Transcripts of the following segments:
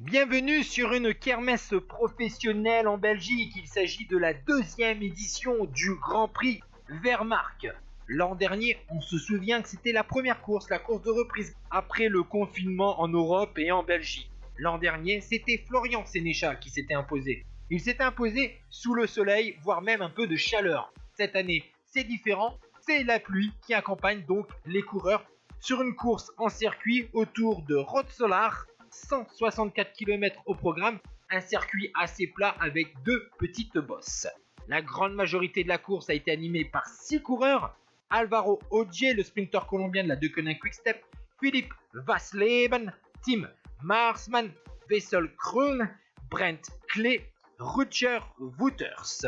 Bienvenue sur une kermesse professionnelle en Belgique. Il s'agit de la deuxième édition du Grand Prix Wehrmacht. L'an dernier, on se souvient que c'était la première course, la course de reprise, après le confinement en Europe et en Belgique. L'an dernier, c'était Florian Sénéchal qui s'était imposé. Il s'était imposé sous le soleil, voire même un peu de chaleur. Cette année, c'est différent, c'est la pluie qui accompagne donc les coureurs sur une course en circuit autour de Rotsolar. 164 km au programme, un circuit assez plat avec deux petites bosses. La grande majorité de la course a été animée par 6 coureurs. Alvaro Ogier, le sprinter colombien de la Deceuninck Quick-Step, Philippe Vasleben, Tim Marsman, Wessel Kroon, Brent Klee, Rutger Wouters.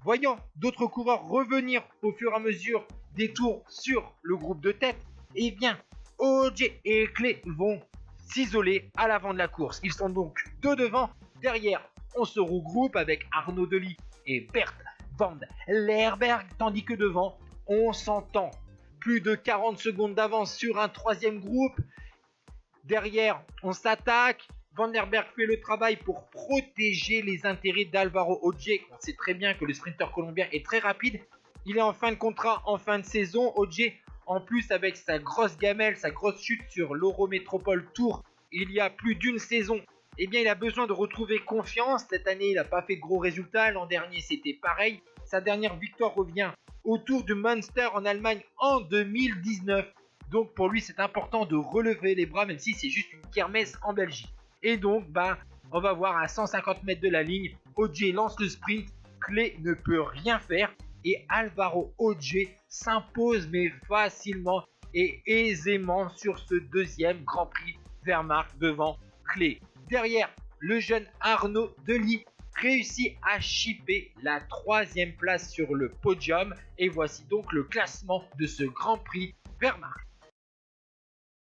Voyant d'autres coureurs revenir au fur et à mesure des tours sur le groupe de tête, eh bien, Ogier et Klee vont s'isoler à l'avant de la course. Ils sont donc deux devant. Derrière, on se regroupe avec Arnaud Delis et Bert van Lerberg, tandis que devant, on s'entend. Plus de 40 secondes d'avance sur un troisième groupe. Derrière, on s'attaque. Van Lerberg fait le travail pour protéger les intérêts d'Alvaro Ogier. On sait très bien que le sprinter colombien est très rapide. Il est en fin de contrat, en fin de saison. Ogier, en plus, avec sa grosse gamelle, sa grosse chute sur l'Eurométropole Tour, il y a plus d'une saison, eh bien, il a besoin de retrouver confiance. Cette année, il n'a pas fait de gros résultats. L'an dernier, c'était pareil. Sa dernière victoire revient au Tour du Münster en Allemagne en 2019. Donc, pour lui, c'est important de relever les bras, même si c'est juste une kermesse en Belgique. Et donc, on va voir à 150 mètres de la ligne, Ogier lance le sprint. Klee ne peut rien faire. Et Alvaro Ogier s'impose mais facilement et aisément sur ce deuxième Grand Prix Wehrmacht devant Klee. Derrière, le jeune Arnaud Delis réussit à chipper la 3e place sur le podium. Et voici donc le classement de ce Grand Prix Wehrmacht.